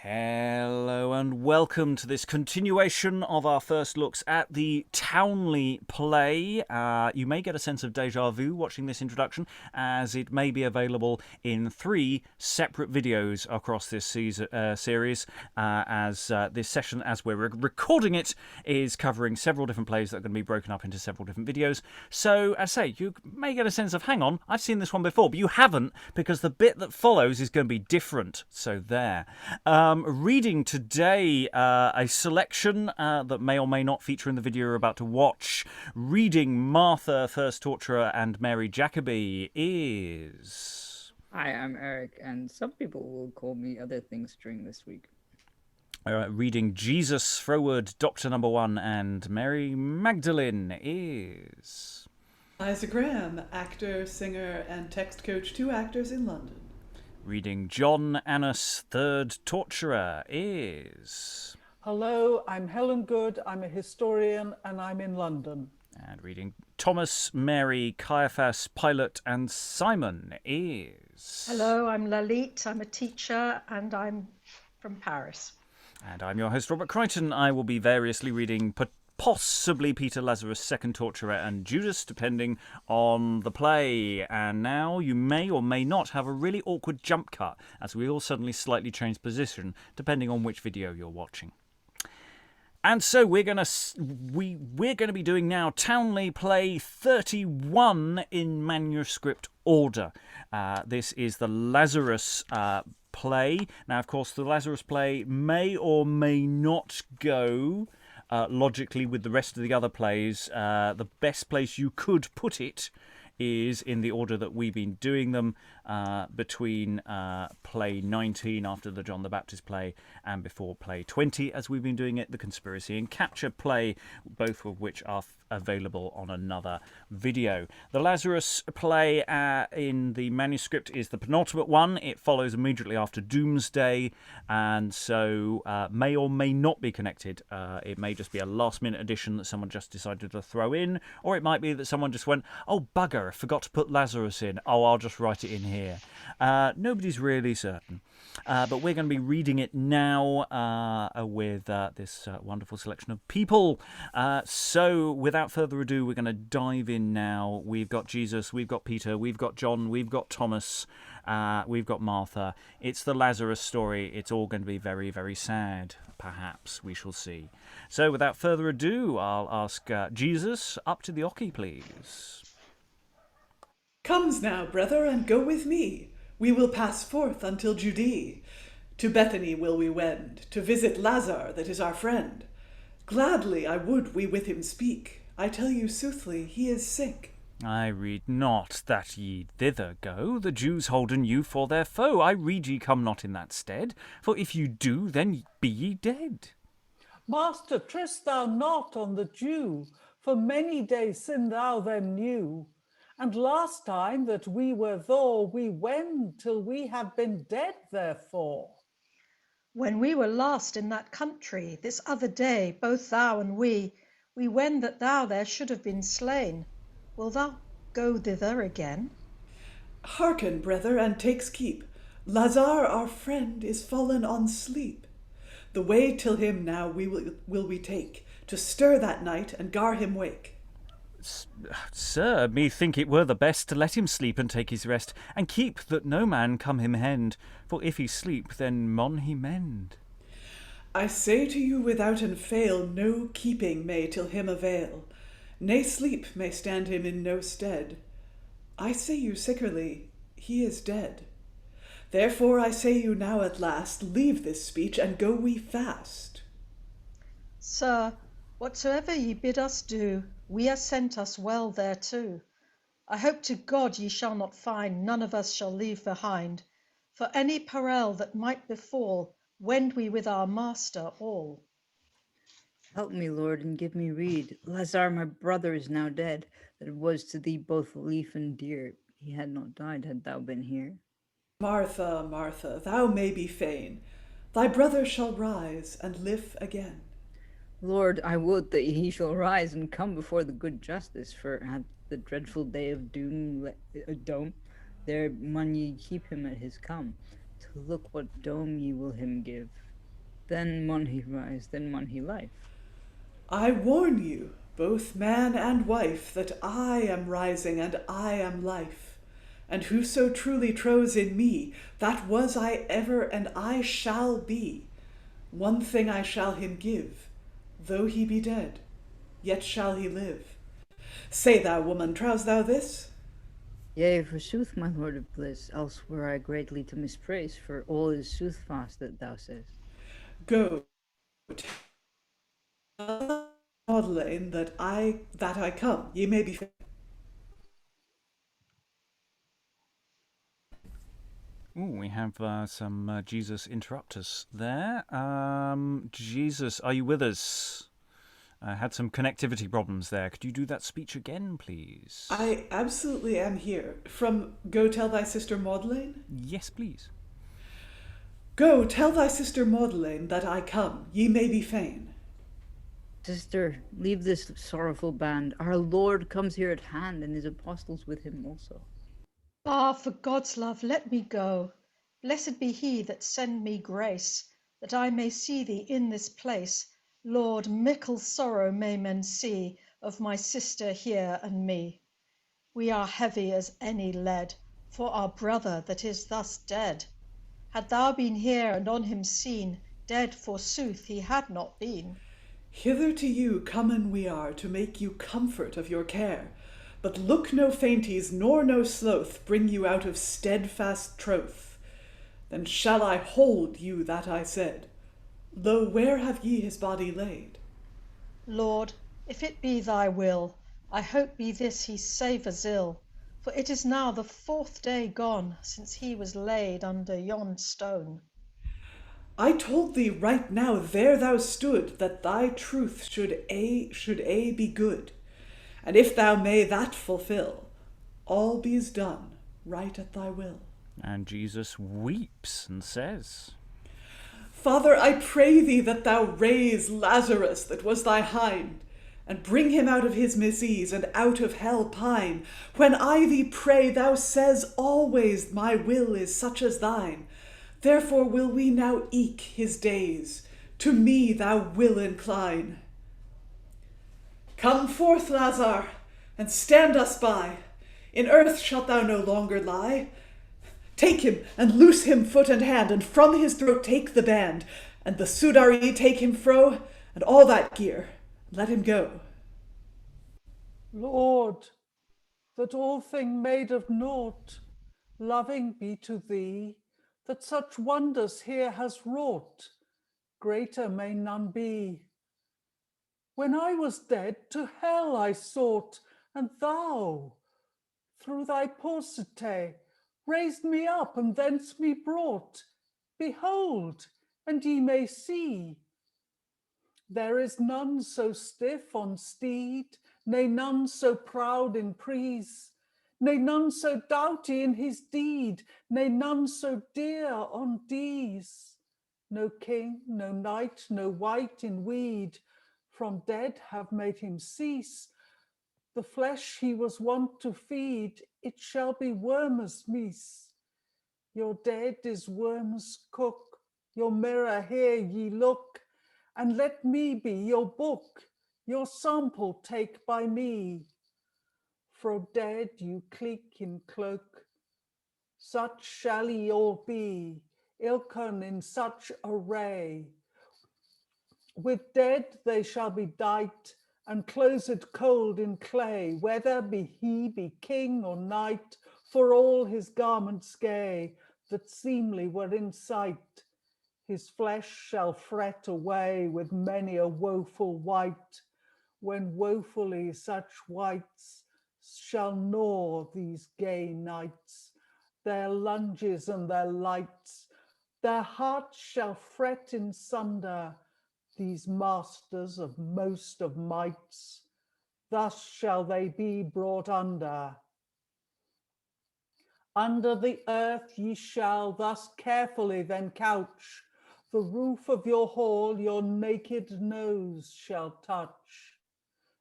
Hello and welcome to this continuation of our first looks at the Towneley play. You may get a sense of deja vu watching this introduction, as it may be available in 3 separate videos across this series, as this session, as we're recording it, is covering several different plays that are going to be broken up into several different videos. So, as I say, you may get a sense of, hang on, I've seen this one before, but you haven't, because the bit that follows is going to be different. So there. Reading today a selection that may or may not feature in the video you're about to watch. Reading Martha, First Torturer, and Mary Jacobi is... Hi, I'm Eric, and some people will call me other things during this week. Reading Jesus, Froward, Doctor Number 1, and Mary Magdalene is... Liza Graham, actor, singer, and text coach to actors in London. Reading John Annis, Third Torturer is... Hello, I'm Helen Good, I'm a historian, and I'm in London. And reading Thomas, Mary, Caiaphas, Pilate, and Simon is... Hello, I'm Lalitte, I'm a teacher, and I'm from Paris. And I'm your host, Robert Crighton. I will be variously reading possibly Peter, Lazarus, Second Torturer, and Judas, depending on the play. And now you may or may not have a really awkward jump cut, as we all suddenly slightly change position, depending on which video you're watching. And so we're going to be doing now Towneley Play 31 in manuscript order. This is the Lazarus play. Now, of course, the Lazarus play may or may not go logically with the rest of the other plays. The best place you could put it is in the order that we've been doing them, between play 19 after the John the Baptist play and before play 20 as we've been doing it, the Conspiracy and Capture play, both of which are available on another video. The Lazarus play in the manuscript is the penultimate one. It follows immediately after Doomsday, and so may or may not be connected. It may just be a last minute addition that someone just decided to throw in, or it might be that someone just went, oh bugger, I forgot to put Lazarus in. Oh, I'll just write it in here. Nobody's really certain. But we're going to be reading it now with this wonderful selection of people. So without further ado, we're going to dive in now. We've got Jesus, we've got Peter, we've got John, we've got Thomas, we've got Martha. It's the Lazarus story. It's all going to be very, very sad, perhaps. We shall see. So without further ado, I'll ask Jesus up to the oche, please. Comes now, brother, and go with me. We will pass forth until Judee. To Bethany will we wend, to visit Lazar that is our friend. Gladly I would we with him speak. I tell you soothly, he is sick. I read not that ye thither go, the Jews holden you for their foe. I read ye come not in that stead, for if you do, then be ye dead. Master, trust thou not on the Jew, for many days sin thou them knew. And last time that we were thor, we wend till we have been dead therefore. When we were last in that country, this other day, both thou and we wend that thou there should have been slain. Will thou go thither again? Hearken, brother, and takes keep. Lazar, our friend, is fallen on sleep. The way till him now will we take, to stir that night and gar him wake. Sir, methink it were the best to let him sleep and take his rest, and keep that no man come him hend, for if he sleep, then mon he mend. I say to you without and fail, no keeping may till him avail, nay sleep may stand him in no stead. I say you sickerly, he is dead. Therefore I say you now at last, leave this speech and go we fast. Sir, whatsoever ye bid us do, we are sent us well thereto. I hope to God ye shall not find, none of us shall leave behind. For any peril that might befall, wend we with our master all. Help me, Lord, and give me rede. Lazar, my brother, is now dead, that it was to thee both lief and dear. He had not died had thou been here. Martha, Martha, thou may be fain. Thy brother shall rise and live again. Lord, I would that he shall rise and come before the good justice, for at the dreadful day of doom, there mun ye keep him at his come, to look what dome ye will him give. Then mun he rise, then mun he life. I warn you, both man and wife, that I am rising and I am life. And whoso truly trows in me, that was I ever and I shall be. One thing I shall him give, though he be dead, yet shall he live. Say thou, woman, trowest thou this? Yea, forsooth, my lord of bliss, else were I greatly to mispraise, for all is soothfast that thou sayest. Go, tell Magdalene that I come, ye may be fain. Ooh, we have some Jesus interrupters there. Jesus, are you with us? I had some connectivity problems there. Could you do that speech again, please? I absolutely am here. From Go Tell Thy Sister Magdalene? Yes, please. Go, tell thy sister Magdalene that I come, ye may be fain. Sister, leave this sorrowful band. Our Lord comes here at hand, and his apostles with him also. Ah, for God's love, let me go. Blessed be he that send me grace, that I may see thee in this place. Lord, mickle sorrow may men see of my sister here and me. We are heavy as any lead for our brother that is thus dead. Had thou been here and on him seen, dead forsooth he had not been. Hither to you comen we are to make you comfort of your care. But look no fainties nor no sloth bring you out of steadfast troth. Then shall I hold you that I said. Lo, where have ye his body laid? Lord, if it be thy will, I hope be this he save us ill. For it is now the 4th day gone since he was laid under yon stone. I told thee right now there thou stood that thy truth should aye be good. And if thou may that fulfill, all be's done right at thy will. And Jesus weeps and says, Father, I pray thee that thou raise Lazarus that was thy hind, and bring him out of his misease and out of hell pine. When I thee pray, thou says always my will is such as thine. Therefore will we now eke his days, to me thou will incline. Come forth, Lazar, and stand us by. In earth shalt thou no longer lie. Take him, and loose him foot and hand, and from his throat take the band, and the Sudari take him fro, and all that gear, and let him go. Lord, that all thing made of naught, loving be to thee, that such wonders here has wrought, greater may none be. When I was dead, to hell I sought, and thou, through thy paucity, raised me up, and thence me brought. Behold, and ye may see. There is none so stiff on steed, nay, none so proud in prise, nay, none so doughty in his deed, nay, none so dear on dees. No king, no knight, no wight in weed, from dead have made him cease. The flesh he was wont to feed, it shall be worm's meat. Your dead is worm's cook, your mirror here ye look, and let me be your book, your sample take by me. Fro dead you cleek in cloak, such shall ye all be, ilken in such array. With dead they shall be dight, and closed cold in clay, whether he be king or knight, for all his garments gay, that seemly were in sight. His flesh shall fret away with many a woeful wight, when woefully such wights shall gnaw these gay knights, their lunges and their lights, their hearts shall fret in sunder, these masters of most of mights, thus shall they be brought under. Under the earth ye shall thus carefully then couch, the roof of your hall your naked nose shall touch.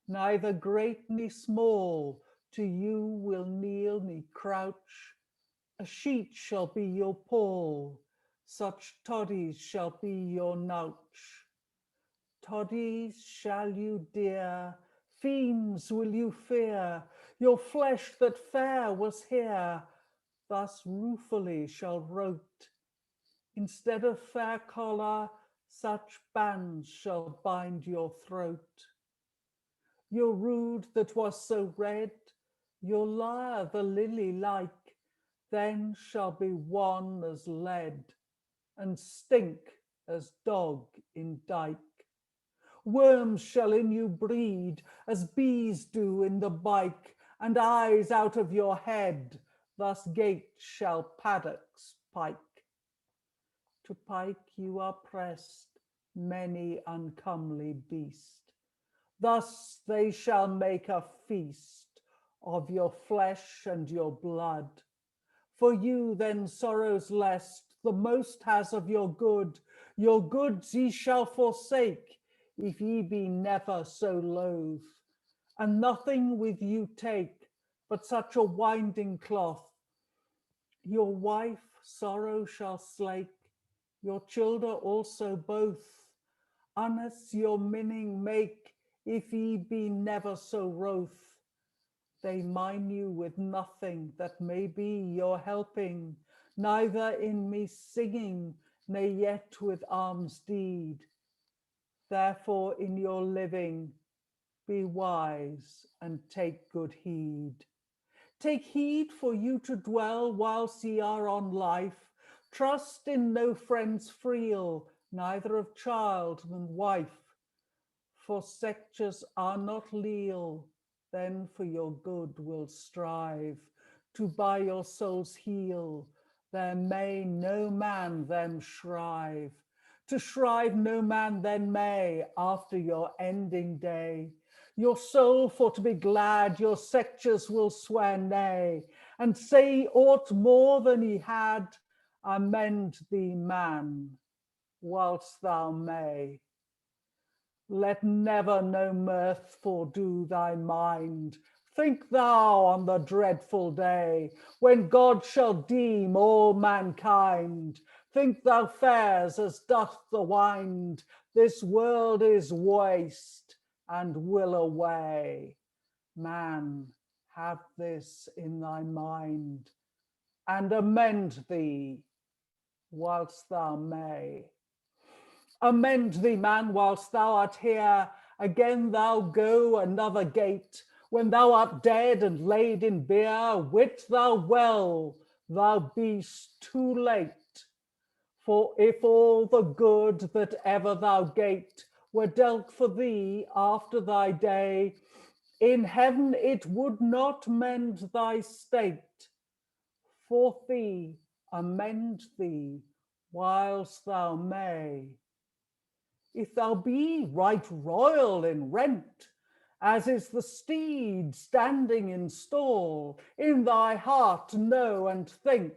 Neither great ni small to you will kneel ni crouch, a sheet shall be your pall, such toddies shall be your nouch. Toddies shall you dear, fiends will you fear, your flesh that fair was here, thus ruefully shall rote. Instead of fair collar, such bands shall bind your throat. Your rood that was so red, your lyre the lily like, then shall be wan as lead, and stink as dog in dyke. Worms shall in you breed, as bees do in the bike, and eyes out of your head, thus gate shall paddocks pike. To pike you are pressed, many uncomely beast. Thus they shall make a feast of your flesh and your blood. For you then sorrows lest, the most has of your goods ye shall forsake, if ye be never so loath, and nothing with you take, but such a winding cloth. Your wife sorrow shall slake, your childer also both, unless your minning make, if ye be never so wroth. They mine you with nothing that may be your helping, neither in me singing, nay yet with alms deed. Therefore in your living, be wise and take good heed. Take heed for you to dwell whilst ye are on life. Trust in no friend's friel, neither of child nor wife. For sectures are not leal, then for your good will strive. To by your soul's heel, there may no man them shrive. To shrive no man then may, after your ending day. Your soul for to be glad, your sectures will swear nay, and say aught more than he had, amend thee man, whilst thou may. Let never no mirth fordo thy mind. Think thou on the dreadful day, when God shall deem all mankind. Think thou fares as doth the wind, this world is waste and will away. Man, have this in thy mind, and amend thee whilst thou may. Amend thee, man, whilst thou art here. Again thou go another gate. When thou art dead and laid in bier, wit thou well, thou beest too late. For if all the good that ever thou gate were dealt for thee after thy day, in heaven it would not mend thy state. For thee, amend thee whilst thou may. If thou be right royal in rent, as is the steed standing in stall, in thy heart know and think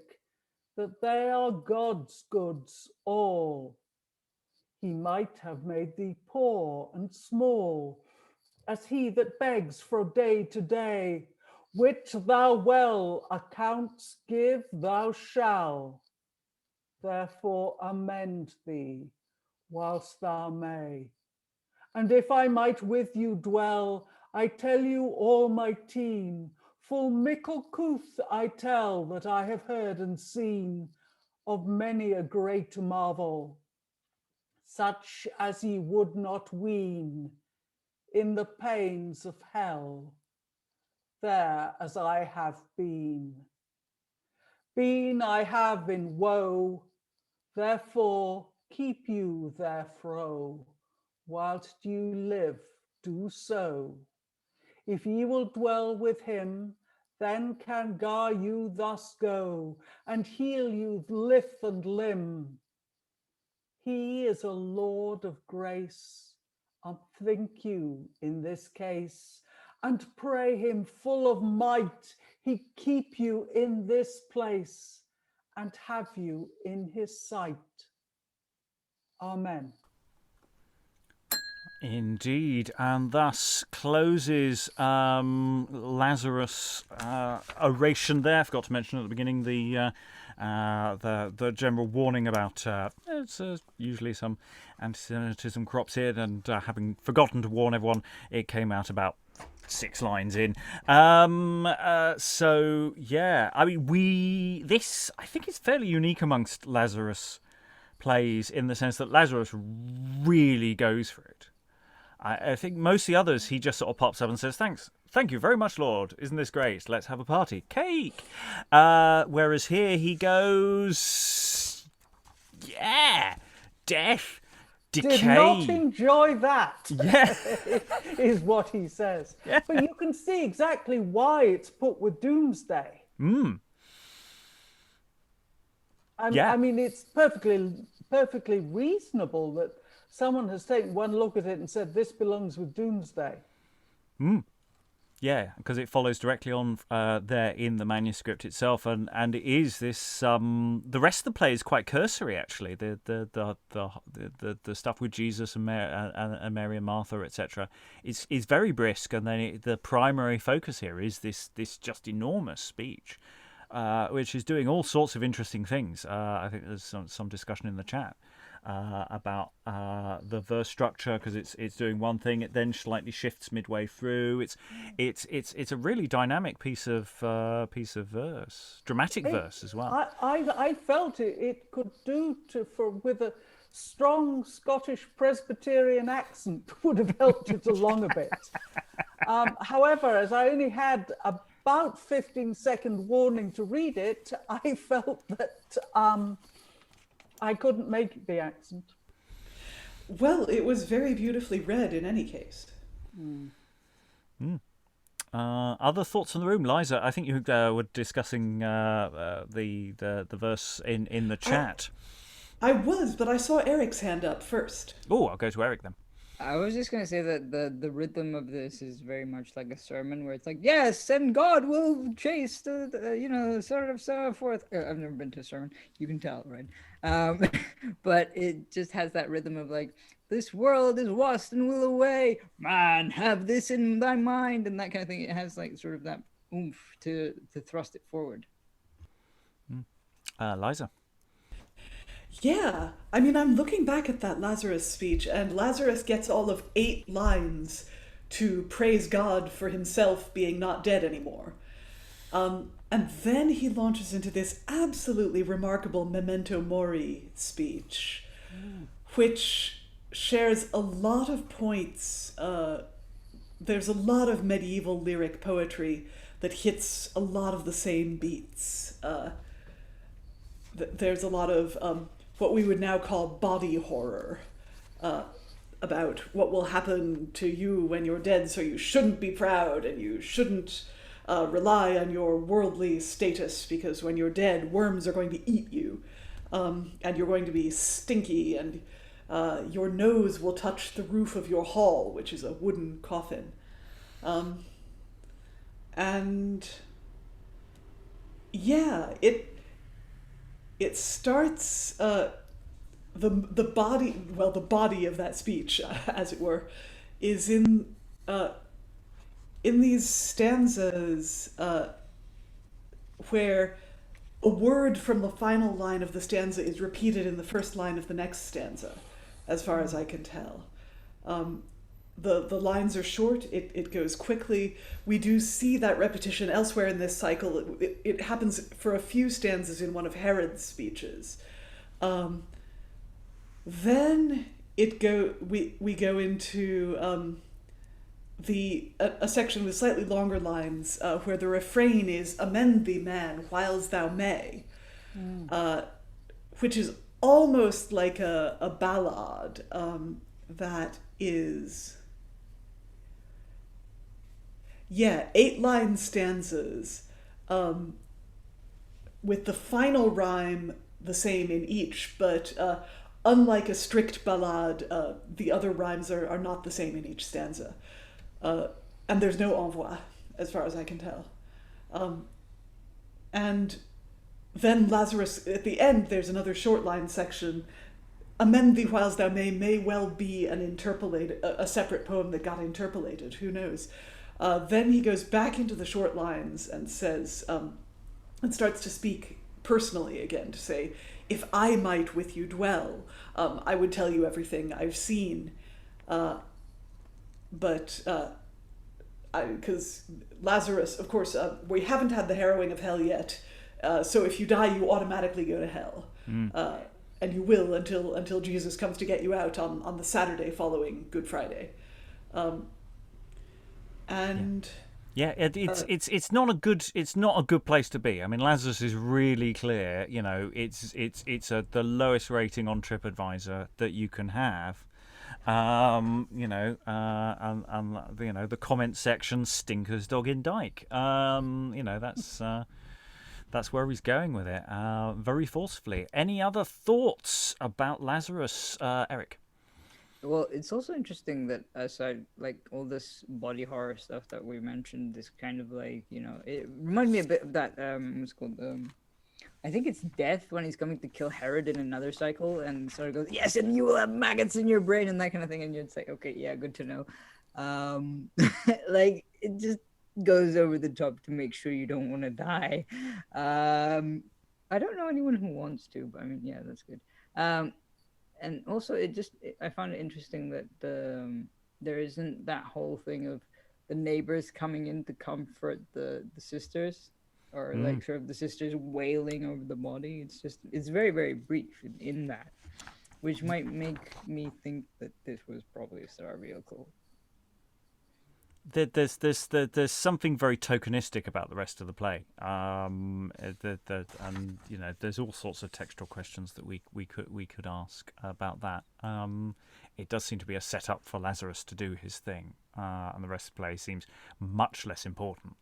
that they are God's goods all. He might have made thee poor and small, as he that begs from day to day. Wit thou well, accounts give thou shall. Therefore amend thee whilst thou may. And if I might with you dwell, I tell you all my teen, full mickle couth I tell that I have heard and seen of many a great marvel, such as ye would not ween in the pains of hell, there as I have been. Been I have in woe, therefore keep you therefro, whilst you live, do so. If ye will dwell with him, then can gar you thus go, and heal you lith and limb. He is a Lord of grace, think you in this case, and pray him full of might, he keep you in this place, and have you in his sight. Amen. Indeed, and thus closes Lazarus' oration there. I forgot to mention at the beginning the general warning about usually some anti-Semitism crops in, and having forgotten to warn everyone, it came out about 6 lines in. So yeah, I mean, this I think is fairly unique amongst Lazarus plays in the sense that Lazarus really goes for it. I think most of the others, he just sort of pops up and says, thank you very much, Lord. Isn't this great? Let's have a party. Cake! Whereas here he goes, yeah, death, decay. Did not enjoy that, Yeah. is what he says. Yeah. But you can see exactly why it's put with Doomsday. Yeah. I mean, it's perfectly reasonable that someone has taken one look at it and said, this belongs with Doomsday. Yeah, because it follows directly on there in the manuscript itself, and it is this. The rest of the play is quite cursory, actually. The stuff with Jesus and Mary and Martha, etc., is very brisk, and then the primary focus here is this just enormous speech, which is doing all sorts of interesting things. I think there's some discussion in the chat about the verse structure, because it's doing one thing, it then slightly shifts midway through. It's a really dynamic piece of verse, dramatic verse as well. I felt it could do with a strong Scottish Presbyterian accent would have helped it along a bit. However, as I only had about 15-second warning to read it, I felt that I couldn't make the accent. Well, it was very beautifully read in any case. Other thoughts in the room, Liza? I think you were discussing the verse in the chat. I was, but I saw Eric's hand up first. Oh, I'll go to Eric then. I was just going to say that the rhythm of this is very much like a sermon where it's like, yes, and God will chase the sort of so forth. I've never been to a sermon. You can tell, right? But it just has that rhythm of like, this world is lost and will away. Man, have this in thy mind, and that kind of thing. It has like sort of that oomph to thrust it forward. Liza. Yeah, I mean, I'm looking back at that Lazarus speech, and Lazarus gets all of 8 lines to praise God for himself being not dead anymore. And then he launches into this absolutely remarkable Memento Mori speech, which shares a lot of points. There's a lot of medieval lyric poetry that hits a lot of the same beats. There's a lot of what we would now call body horror, about what will happen to you when you're dead, so you shouldn't be proud and you shouldn't rely on your worldly status, because when you're dead, worms are going to eat you, and you're going to be stinky, and your nose will touch the roof of your hall, which is a wooden coffin. And yeah, it starts the body of that speech, as it were, is in these stanzas where a word from the final line of the stanza is repeated in the first line of the next stanza, as far as I can tell. The lines are short, it goes quickly. We do see that repetition elsewhere in this cycle. It happens for a few stanzas in one of Herod's speeches. Then we go into a section with slightly longer lines, where the refrain is "Amend thee, man, whiles thou may," which is almost like a ballad that is... 8-line stanzas, with the final rhyme the same in each, but unlike a strict ballade, the other rhymes are not the same in each stanza. And there's no envoi, as far as I can tell. And then Lazarus, at the end, there's another short line section Amend thee whiles thou may well be a separate poem that got interpolated. Who knows? Then he goes back into the short lines and says, and starts to speak personally again, to say, if I might with you dwell, I would tell you everything I've seen. But because Lazarus, of course, we haven't had the harrowing of hell yet, so if you die, you automatically go to hell. And you will until Jesus comes to get you out on the Saturday following Good Friday. It's not a good place to be. I mean, Lazarus is really clear. You know, it's the lowest rating on TripAdvisor that you can have. And the comment section stinkers dog in Dyke. That's where he's going with it, very forcefully. Any other thoughts about Lazarus, Eric? Well, it's also interesting that aside, like, all this body horror stuff that we mentioned, this kind of like, it reminded me a bit of that, what's it called, I think it's Death, when he's coming to kill Herod in another cycle, and sort of goes, yes, and you will have maggots in your brain, and that kind of thing, and you'd say, okay, yeah, good to know. Like, it just goes over the top to make sure you don't want to die. I don't know anyone who wants to, but I mean, yeah, that's good. And also, I found it interesting that there isn't that whole thing of the neighbors coming in to comfort the sisters, or like sort of the sisters wailing over the body. It's very, very brief in that, which might make me think that this was probably a surreal cult. There's something very tokenistic about the rest of the play, and there's all sorts of textual questions that we could ask about that. It does seem to be a setup for Lazarus to do his thing, and the rest of the play seems much less important.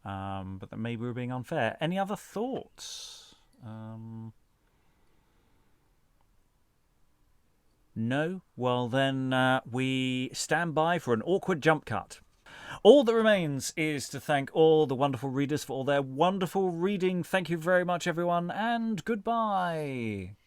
But that maybe we're being unfair. Any other thoughts? No? Well, then we stand by for an awkward jump cut. All that remains is to thank all the wonderful readers for all their wonderful reading. Thank you very much, everyone, and goodbye.